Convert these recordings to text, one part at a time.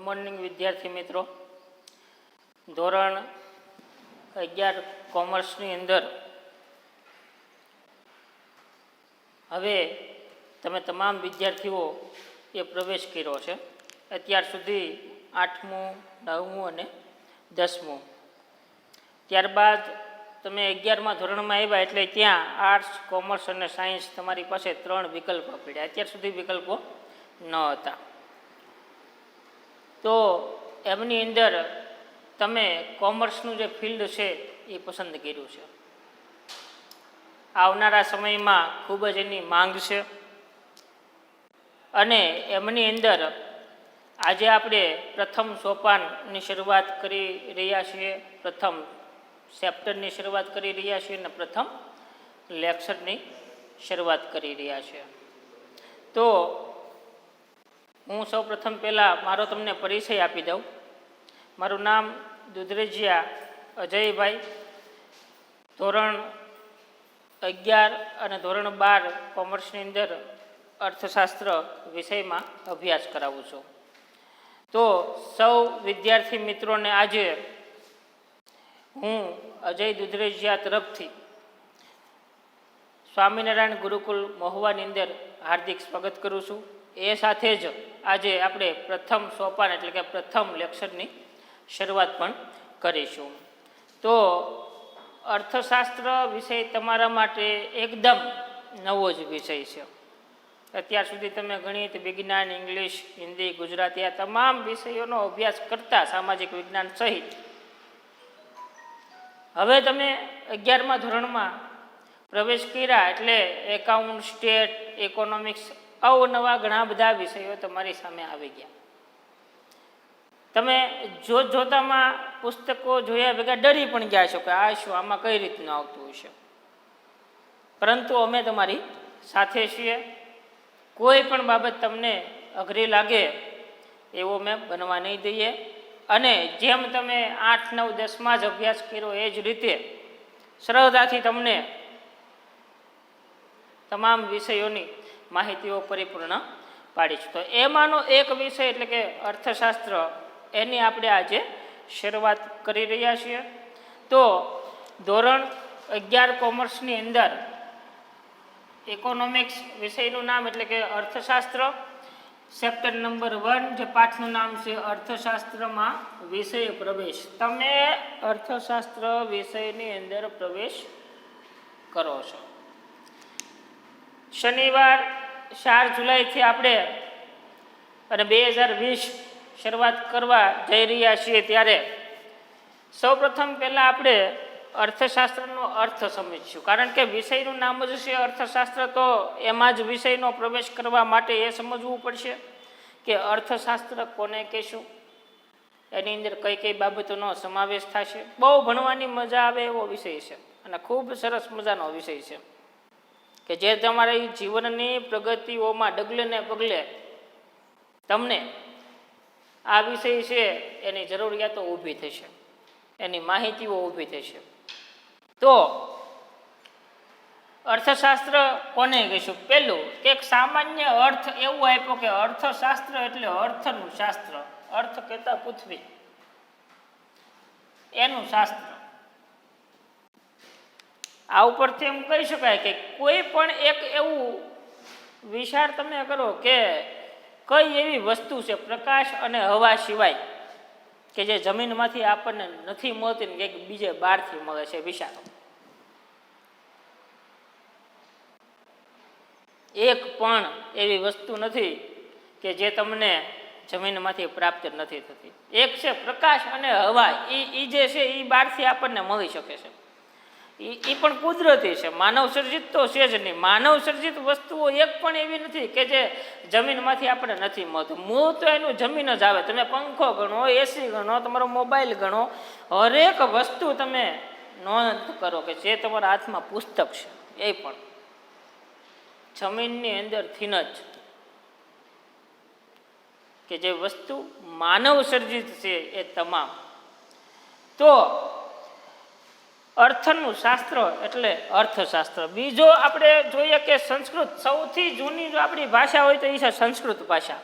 Morning વિદ્યાર્થી મિત્રો, ધોરણ 11 કોમર્સની અંદર હવે તમે તમામ વિદ્યાર્થીઓ એ પ્રવેશ કર્યો છે. અત્યાર સુધી 8મું, 9મું અને 10મું. ત્યારબાદ તમે 11મા ધોરણમાં આવ્યા એટલે ત્યાં આર્ટ્સ, કોમર્સ અને સાયન્સ તમારી પાસે 3 વિકલ્પો પડ્યા. અત્યાર સુધી વિકલ્પો ન હતા. તો એમની અંદર તમે કોમર્સનું જે ફિલ્ડ છે એ પસંદ કર્યું છે. આવનારા સમયમાં ખૂબ જ એની માંગ છે અને એમની અંદર આજે આપણે પ્રથમ સોપાનની શરૂઆત કરી રહ્યા છીએ, પ્રથમ ચેપ્ટરની શરૂઆત કરી રહ્યા છીએ અને પ્રથમ લેક્ચરની શરૂઆત કરી રહ્યા છીએ. તો હું સૌ પ્રથમ પહેલાં મારો તમને પરિચય આપી દઉં. મારું નામ દુધરેજિયા અજયભાઈ, ધોરણ 11 અને ધોરણ 12 કોમર્સની અંદર અર્થશાસ્ત્ર વિષયમાં અભ્યાસ કરાવું છું. તો સૌ વિદ્યાર્થી મિત્રોને આજે હું અજય દુધરેજિયા તરફથી સ્વામિનારાયણ ગુરુકુલ મહુવાની અંદર હાર્દિક સ્વાગત કરું છું. એ સાથે જ આજે આપણે પ્રથમ સોપાન એટલે કે પ્રથમ લેક્ચરની શરૂઆત પણ કરીશું. તો અર્થશાસ્ત્ર વિષય તમારા માટે એકદમ નવો જ વિષય છે. અત્યાર સુધી તમે ગણિત, વિજ્ઞાન, ઇંગ્લિશ, હિન્દી, ગુજરાતી આ તમામ વિષયોનો અભ્યાસ કરતા, સામાજિક વિજ્ઞાન સહિત. હવે તમે 11મા ધોરણમાં પ્રવેશ કર્યા એટલે એકાઉન્ટ, સ્ટેટ, ઇકોનોમિક્સ અવનવા ઘણા બધા વિષયો તમારી સામે આવી ગયા. તમે જોતામાં પુસ્તકો જોયા ભેગા ડરી પણ ગયા છો કે આ શું, આમાં કઈ રીતનું આવતું હશે. પરંતુ અમે તમારી સાથે છીએ. કોઈ પણ બાબત તમને અઘરી લાગે એવો મેં બનવા નહીં દઈએ. અને જેમ તમે 8, 9, 10માં જ અભ્યાસ કર્યો એ જ રીતે સરળતાથી તમને તમામ વિષયોની માહિતીઓ પરિપૂર્ણ પાડીશું. તો એમાંનો એક વિષય એટલે કે અર્થશાસ્ત્ર, એની આપણે આજે શરૂઆત કરી રહ્યા છીએ. તો ધોરણ 11 કોમર્સની અંદર ઇકોનોમિક્સ વિષયનું નામ એટલે કે અર્થશાસ્ત્ર, ચેપ્ટર નંબર 1 જે પાઠનું નામ છે અર્થશાસ્ત્રમાં વિષય પ્રવેશ. તમે અર્થશાસ્ત્ર વિષયની અંદર પ્રવેશ કરો છો. શનિવાર 4 જુલાઈથી આપણે અને 2020 શરૂઆત કરવા જઈ રહ્યા છીએ. ત્યારે સૌપ્રથમ પહેલાં આપણે અર્થશાસ્ત્રનો અર્થ સમજીશું. કારણ કે વિષયનું નામ જ છે અર્થશાસ્ત્ર, તો એમાં જ વિષયનો પ્રવેશ કરવા માટે એ સમજવું પડશે કે અર્થશાસ્ત્ર કોને કહેશું, એની અંદર કઈ કઈ બાબતોનો સમાવેશ થશે. બહુ ભણવાની મજા આવે એવો વિષય છે અને ખૂબ સરસ મજાનો વિષય છે કે જે તમારી જીવનની પ્રગતિઓમાં ડગલે ને પગલે તમને આ વિષય છે એની જરૂરિયાતો ઊભી થશે, એની માહિતીઓ ઊભી થશે. તો અર્થશાસ્ત્ર કોને કહીશું? પહેલું એક સામાન્ય અર્થ એવું આપ્યો કે અર્થશાસ્ત્ર એટલે અર્થનું શાસ્ત્ર. અર્થ કહેતા પૃથ્વી, એનું શાસ્ત્ર. આ ઉપરથી એમ કહી શકાય કે કોઈ પણ એક એવું વિચાર તમે કરો કે કઈ એવી વસ્તુ છે પ્રકાશ અને હવા સિવાય કે જે જમીનમાંથી આપણને નથી મળતી ને કંઈક બીજે બહારથી મળે છે. વિચારો, એક પણ એવી વસ્તુ નથી કે જે તમને જમીનમાંથી પ્રાપ્ત નથી થતી. એક છે પ્રકાશ અને હવા, એ જે છે એ બહારથી આપણને મળી શકે છે. એ પણ કુદરતી છે, માનવ સર્જિત તો છે જ નહીં. માનવ સર્જિત વસ્તુઓ એક પણ એવી નથી કે જે જમીનમાંથી આપણે નથી મળતું. મૂળ તો એનું જમીન જ આવે. તમે પંખો ગણો, એસી ગણો, તમારો મોબાઈલ ગણો, હરેક વસ્તુ તમે નોંધ કરો કે જે તમારા હાથમાં પુસ્તક છે એ પણ જમીનની અંદરથી જ, કે જે વસ્તુ માનવ સર્જિત છે એ તમામ. તો અર્થનું શાસ્ત્ર એટલે અર્થશાસ્ત્ર. બીજો આપણે જોઈએ કે સંસ્કૃત, સૌથી જૂની જો આપણી ભાષા હોય તો એ છે સંસ્કૃત ભાષા.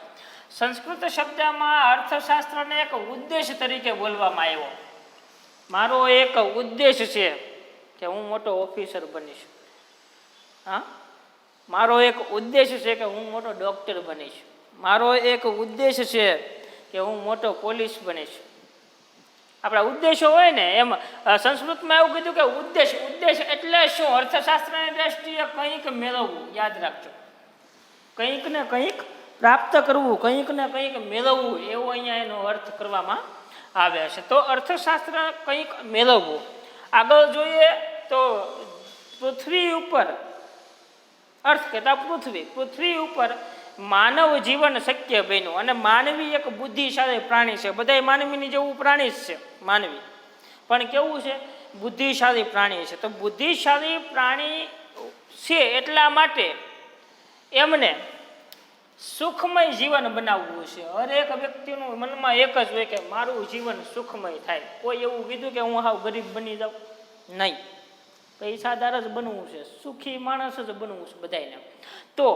સંસ્કૃત શબ્દમાં અર્થશાસ્ત્રને એક ઉદ્દેશ તરીકે બોલવામાં આવ્યો. મારો એક ઉદ્દેશ છે કે હું મોટો ઓફિસર બનીશ. હા, મારો એક ઉદ્દેશ છે કે હું મોટો ડૉક્ટર બનીશ. મારો એક ઉદ્દેશ છે કે હું મોટો પોલીસ બનીશ. આપણા ઉદ્દેશો હોય ને, એમ સંસ્કૃતમાં એવું કીધું કે ઉદ્દેશ એટલે શું? અર્થશાસ્ત્રની દ્રષ્ટિએ કંઈક મેળવવું. યાદ રાખજો, કંઈક ને કંઈક પ્રાપ્ત કરવું, કંઈક ને કંઈક મેળવવું, એવો અહીંયા એનો અર્થ કરવામાં આવે છે. તો અર્થશાસ્ત્ર કંઈક મેળવવું. આગળ જોઈએ તો પૃથ્વી ઉપર, અર્થ કહેતા પૃથ્વી ઉપર માનવ જીવન શક્ય બન્યું. અને માનવી એક બુદ્ધિશાળી પ્રાણી છે. બધા માનવીની જેવું પ્રાણી જ છે માનવી, પણ કેવું છે? બુદ્ધિશાળી પ્રાણી છે. તો બુદ્ધિશાળી પ્રાણી છે એટલા માટે એમને સુખમય જીવન બનાવવું છે. હરેક વ્યક્તિનું મનમાં એક જ હોય કે મારું જીવન સુખમય થાય. કોઈ એવું કીધું કે હું હાવ ગરીબ બની જાઉં? નહીં, પૈસાદાર જ બનવું છે, સુખી માણસ જ બનવું છે બધાને. તો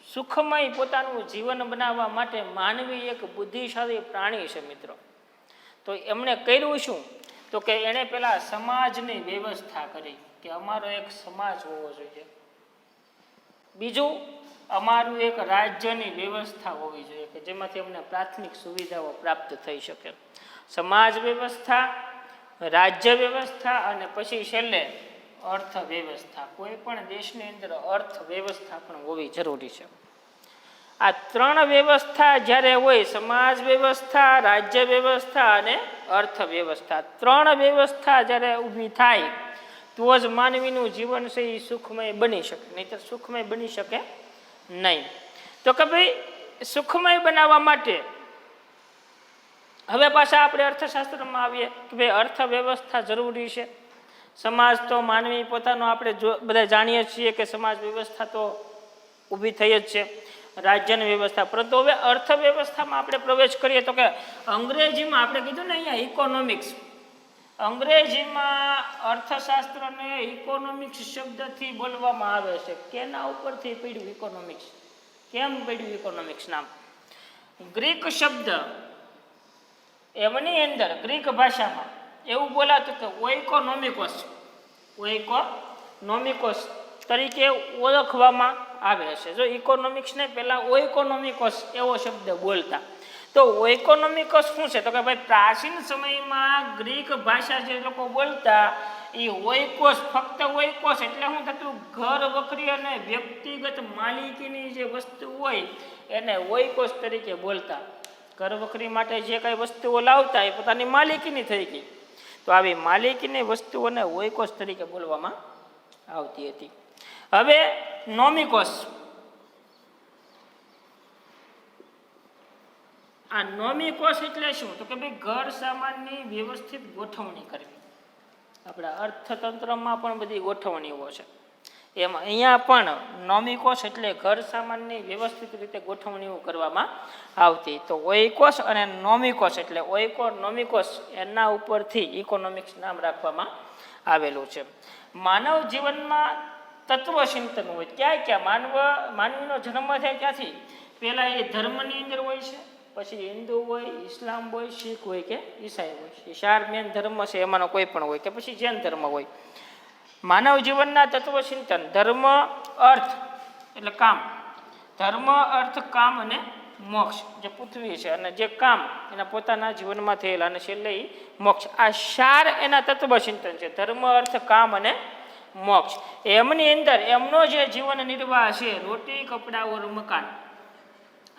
સુખમય પોતાનું જીવન બનાવવા માટે માનવી એક બુદ્ધિશાળી પ્રાણી છે મિત્રો. તો એમણે કર્યું શું? તો કે એણે પેલા સમાજની વ્યવસ્થા કરી કે અમારો એક સમાજ હોવો જોઈએ. બીજું, અમારું એક રાજ્યની વ્યવસ્થા હોવી જોઈએ કે જેમાંથી અમને પ્રાથમિક સુવિધાઓ પ્રાપ્ત થઈ શકે. સમાજ વ્યવસ્થા, રાજ્ય વ્યવસ્થા અને પછી છેલ્લે અર્થવ્યવસ્થા. કોઈ પણ દેશની અંદર અર્થવ્યવસ્થા પણ હોવી જરૂરી છે. આ ત્રણ વ્યવસ્થા જ્યારે હોય, સમાજ વ્યવસ્થા, રાજ્ય વ્યવસ્થા અને અર્થવ્યવસ્થા, ત્રણ વ્યવસ્થા જ્યારે ઊભી થાય તો જ માનવીનું જીવન છે એ સુખમય બની શકે, નહીંતર સુખમય બની શકે નહીં. તો કે ભાઈ સુખમય બનાવવા માટે હવે પાછા આપણે અર્થશાસ્ત્રમાં આવીએ કે ભાઈ અર્થવ્યવસ્થા જરૂરી છે. સમાજ તો માનવી પોતાનો આપણે બધા જાણીએ છીએ કે સમાજ વ્યવસ્થા તો ઊભી થઈ જ છે, રાજ્યની વ્યવસ્થા. પરંતુ હવે અર્થવ્યવસ્થામાં આપણે પ્રવેશ કરીએ તો કે અંગ્રેજીમાં આપણે કીધું ને અહીંયા ઇકોનોમિક્સ, અંગ્રેજીમાં અર્થશાસ્ત્રને ઇકોનોમિક્સ શબ્દથી બોલવામાં આવે છે. કેના ઉપરથી પડ્યું ઇકોનોમિક્સ? કેમ પડ્યું ઇકોનોમિક્સ નામ? ગ્રીક શબ્દ, એમની અંદર ગ્રીક ભાષામાં એવું બોલાતું કે ઓઇકોનોમિકોસ તરીકે ઓળખવામાં આવે છે. જો ઇકોનોમિક્સને પહેલાં ઓઇકોનોમિકોસ એવો શબ્દ બોલતા. તો ઓઇકોનોમિકોસ શું છે? તો કે ભાઈ પ્રાચીન સમયમાં ગ્રીક ભાષા જે લોકો બોલતા એ ઓઇકોસ, ફક્ત ઓઇકોસ એટલે શું થતું? ઘર વખરી અને વ્યક્તિગત માલિકીની જે વસ્તુ હોય એને ઓઇકોસ તરીકે બોલતા. ઘર વખરી માટે જે કાંઈ વસ્તુઓ લાવતા એ પોતાની માલિકીની થઈ ગઈ. તો આવી માલિકીની વસ્તુઓને ઓઇકોસ તરીકે બોલવામાં આવતી હતી. હવે નોમિકોસ, આ નોમિકોસ એટલે શું? તો કે ભાઈ ઘર સામાનની વ્યવસ્થિત ગોઠવણી કરવી. આપણા અર્થતંત્રમાં પણ બધી ગોઠવણીઓ છે, એમાં અહીંયા પણ નોમિકોસ એટલે ઘર સામાનની વ્યવસ્થિત રીતે ગોઠવણીઓ કરવામાં આવતી. તો ઓઇકોસ અને નોમિકોસ એટલે ઓઇકોનોમિકોસ, એના ઉપરથી ઇકોનોમિક્સ નામ રાખવામાં આવેલું છે. માનવ જીવનમાં તત્વચિંતન હોય. ક્યાં માનવીનો જન્મ થાય ત્યાંથી પહેલાં એ ધર્મની અંદર હોય છે, પછી હિન્દુ હોય, ઇસ્લામ હોય, શીખ હોય કે ઈસાઈ હોય. એ 4 મેન ધર્મ છે, એમાંનો કોઈ પણ હોય, કે પછી જૈન ધર્મ હોય. માનવ જીવનના તત્વચિંતન, ધર્મ, અર્થ એટલે કામ, ધર્મ, અર્થ, કામ અને મોક્ષ જે પૃથ્વી છે, અને જે કામ એના પોતાના જીવનમાં થયેલા, અને છેલ્લે મોક્ષ. આ 4 એના તત્વચિંતન છે, ધર્મ, અર્થ, કામ અને મોક્ષ. એમની અંદર એમનો જે જીવન નિર્વાહ છે, રોટી, કપડાં ઓર મકાન,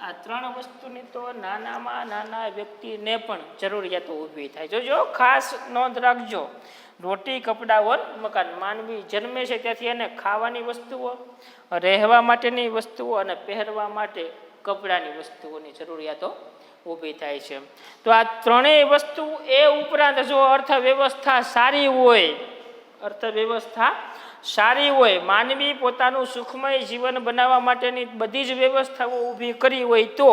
આ 3 વસ્તુની તો નાનામાં નાના વ્યક્તિને પણ જરૂરિયાતો ઊભી થાય. જોજો, ખાસ નોંધ રાખજો, રોટી, કપડાં ઓર મકાન. માનવી જન્મે છે ત્યાંથી એને ખાવાની વસ્તુઓ, રહેવા માટેની વસ્તુઓ અને પહેરવા માટે કપડાની વસ્તુઓની જરૂરિયાતો ઊભી થાય છે. તો આ 3 વસ્તુ એ ઉપરાંત જો અર્થવ્યવસ્થા સારી હોય, માનવી પોતાનું સુખમય જીવન બનાવવા માટેની બધી જ વ્યવસ્થાઓ ઊભી કરી હોય તો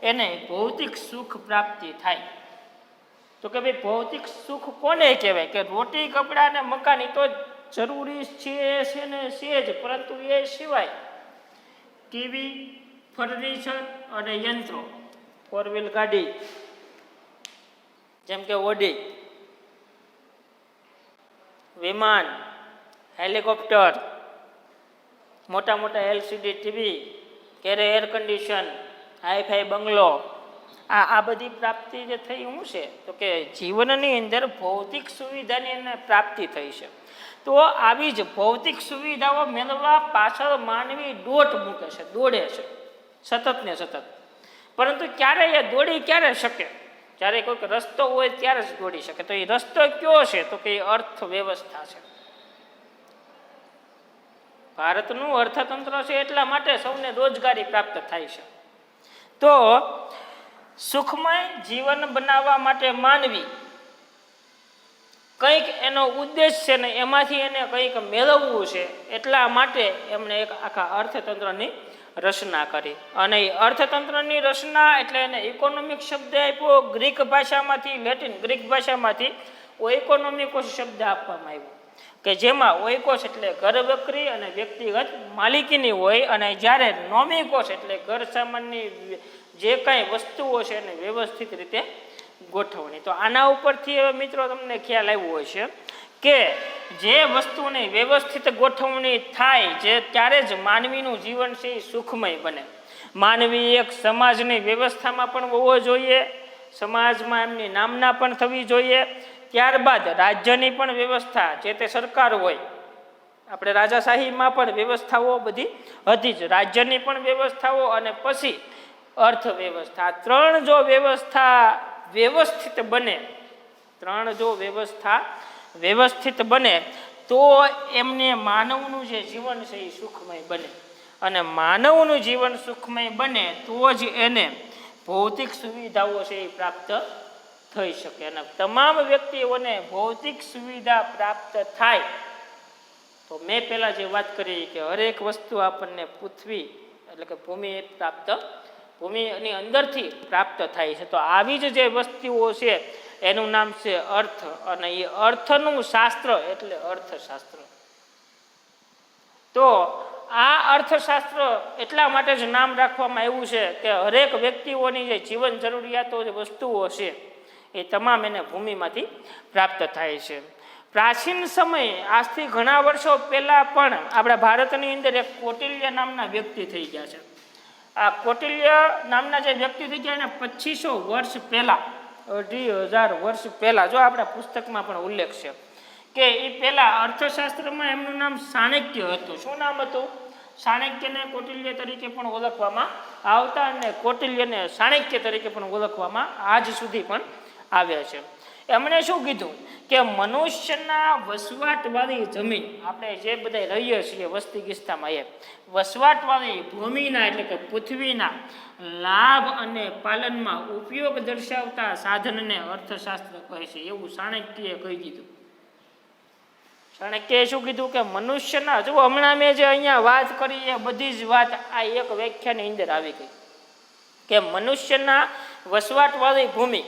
એને ભૌતિક સુખ પ્રાપ્તિ થાય. તો કે ભાઈ ભૌતિક સુખ કોને કહેવાય? કે રોટી, કપડાં અને મકાન તો જરૂરી છે ને છે જ, પરંતુ એ સિવાય ટીવી, ફર્નિચર, અને યંત્રો, ફોર વ્હીલ ગાડી જેમ કે ઓડી, વિમાન, હેલિકોપ્ટર, મોટા મોટા એલસીડી ટીવી, ઘરે એર કન્ડિશન, હાઈફાઈ બંગલો, આ બધી પ્રાપ્તિ જે થઈ શું છે તો કે જીવનની અંદર ભૌતિક સુવિધાની એને પ્રાપ્તિ થઈ છે. તો આવી જ ભૌતિક સુવિધાઓ મેળવવા પાછળ માનવી દોટ મૂકે છે, દોડે છે સતત ને સતત. પરંતુ ક્યારે એ દોડી ક્યારે શકે? જ્યારે કોઈક રસ્તો હોય ત્યારે જ દોડી શકે. તો એ રસ્તો કયો છે તો કે અર્થવ્યવસ્થા છે. ભારતનું અર્થતંત્ર છે એટલા માટે સૌને રોજગારી પ્રાપ્ત થાય છે. તો સુખમય જીવન બનાવવા માટે માનવી કંઈક એનો ઉદ્દેશ છે ને એમાંથી એને કંઈક મેળવવું છે, એટલા માટે એમણે એક આખા અર્થતંત્રની રચના કરી. અને એ અર્થતંત્રની રચના એટલે એને ઇકોનોમિક શબ્દ આપ્યો. ગ્રીક ભાષામાંથી, લેટિન ગ્રીક ભાષામાંથી ઓઇકોનોમિકોસ શબ્દ આપવામાં આવ્યો કે જેમાં ઓઇકોસ એટલે ઘર વકરી અને વ્યક્તિગત માલિકીની હોય, અને જ્યારે નોમિકોસ એટલે ઘર સામાનની જે કાંઈ વસ્તુઓ છે એને વ્યવસ્થિત રીતે ગોઠવણી. તો આના ઉપરથી હવે મિત્રો તમને ખ્યાલ આવ્યો હશે કે જે વસ્તુની વ્યવસ્થિત ગોઠવણી થાય જે ત્યારે જ માનવીનું જીવન છે એ સુખમય બને. માનવી એક સમાજની વ્યવસ્થામાં પણ હોવો જોઈએ, સમાજમાં એમની નામના પણ થવી જોઈએ. ત્યારબાદ રાજ્યની પણ વ્યવસ્થા, જે તે સરકાર હોય, આપણે રાજાશાહીમાં પણ વ્યવસ્થાઓ બધી હતી જ, રાજ્યની પણ વ્યવસ્થાઓ અને પછી અર્થવ્યવસ્થા. ત્રણ જો વ્યવસ્થા વ્યવસ્થિત બને, ત્રણ જો વ્યવસ્થા વ્યવસ્થિત બને તો એમને માનવનું જે જીવન છે એ સુખમય બને. અને માનવનું જીવન સુખમય બને તો જ એને ભૌતિક સુવિધાઓ છે એ પ્રાપ્ત થઈ શકે. અને તમામ વ્યક્તિઓને ભૌતિક સુવિધા પ્રાપ્ત થાય તો મેં પહેલાં જે વાત કરી કે હરેક વસ્તુ આપણને પૃથ્વી એટલે કે ભૂમિ પ્રાપ્ત, ભૂમિની અંદરથી પ્રાપ્ત થાય છે. તો આવી જ જે વસ્તુઓ છે એનું નામ છે અર્થ, અને એ અર્થનું શાસ્ત્ર એટલે અર્થશાસ્ત્ર. તો આ અર્થશાસ્ત્ર એટલા માટે જ નામ રાખવામાં આવ્યું છે કે હરેક વ્યક્તિઓની જે જીવન જરૂરિયાતો જે વસ્તુઓ છે એ તમામ એને ભૂમિમાંથી પ્રાપ્ત થાય છે. પ્રાચીન સમયે આજથી ઘણા વર્ષો પહેલાં પણ આપણા ભારતની અંદર એક કૌટિલ્ય નામના વ્યક્તિ થઈ ગયા છે. આ કૌટિલ્ય નામના જે વ્યક્તિ થઈ ગયા એને 2500 વર્ષ પહેલાં, 2500 વર્ષ પહેલાં, જો આપણા પુસ્તકમાં પણ ઉલ્લેખ છે કે એ પહેલાં અર્થશાસ્ત્રમાં એમનું નામ ચાણક્ય હતું. શું નામ હતું? ચાણક્યને કૌટિલ્ય તરીકે પણ ઓળખવામાં આવતા, અને કૌટિલ્યને ચાણક્ય તરીકે પણ ઓળખવામાં આજ સુધી પણ આવે છે. એમણે શું કીધું કે મનુષ્યના વસવાટવાળી જમીન, આપણે જે બધા રહીએ છીએ વસ્તી ગીસ્તામાં, એ વસવાટવાળી ભૂમિના એટલે કે પૃથ્વીના લાભ અને પાલનમાં ઉપયોગ દર્શાવતા સાધનને અર્થશાસ્ત્ર કહે છે, એવું ચાણક્યએ કહી દીધું. ચાણક્યએ શું કીધું કે મનુષ્યના, જો હમણાં મેં જે અહીંયા વાત કરી એ બધી જ વાત આ એક વ્યાખ્યાની અંદર આવી ગઈ કે મનુષ્યના વસવાટવાળી ભૂમિ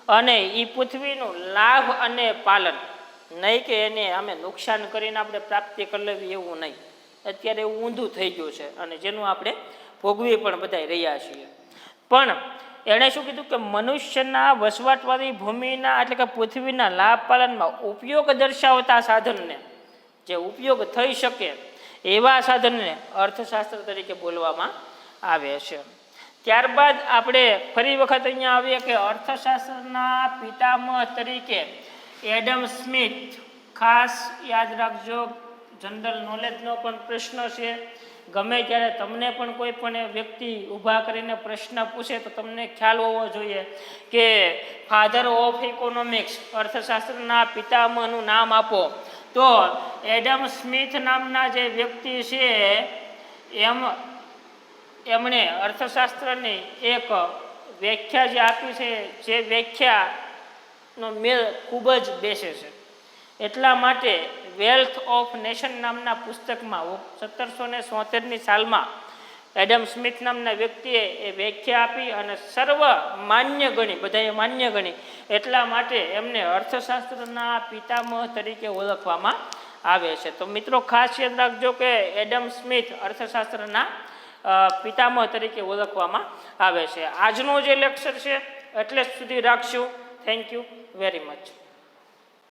અને એ પૃથ્વીનું લાભ અને પાલન, નહીં કે એને અમે નુકસાન કરીને આપણે પ્રાપ્તિ કરી લેવી એવું નહીં. અત્યારે એવું ઊંધું થઈ ગયું છે અને જેનું આપણે ભોગવી પણ બધા રહ્યા છીએ. પણ એણે શું કીધું કે મનુષ્યના વસવાટવાળી ભૂમિના એટલે કે પૃથ્વીના લાભ પાલનમાં ઉપયોગ દર્શાવતા સાધનને, જે ઉપયોગ થઈ શકે એવા સાધનને અર્થશાસ્ત્ર તરીકે બોલવામાં આવે છે. ત્યારબાદ આપણે ફરી વખત અહીંયા આવીએ કે અર્થશાસ્ત્રના પિતામહ તરીકે એડમ સ્મિથ, ખાસ યાદ રાખજો, જનરલ નોલેજનો પણ પ્રશ્ન છે. ગમે ત્યારે તમને પણ કોઈ પણ વ્યક્તિ ઊભા કરીને પ્રશ્ન પૂછે તો તમને ખ્યાલ હોવો જોઈએ કે ફાધર ઓફ ઇકોનોમિક્સ, અર્થશાસ્ત્રના પિતામહનું નામ આપો તો એડમ સ્મિથ નામના જે વ્યક્તિ છે એમણે અર્થશાસ્ત્રની એક વ્યાખ્યા જે આપી છે, જે વ્યાખ્યાનો મેળ ખૂબ જ બેસે છે. એટલા માટે વેલ્થ ઓફ નેશન નામના પુસ્તકમાં 1773ની સાલમાં એડમ સ્મિથ નામના વ્યક્તિએ એ વ્યાખ્યા આપી અને સર્વ માન્ય ગણી, બધાએ માન્ય ગણી. એટલા માટે એમને અર્થશાસ્ત્રના પિતામહ તરીકે ઓળખવામાં આવે છે. તો મિત્રો ખાસ યાદ રાખજો કે એડમ સ્મિથ અર્થશાસ્ત્રના પિતામહ તરીકે ઓળખવામાં આવે છે. આજનો જે લેક્ચર છે એટલે જ સુધી રાખશું. Thank you very much.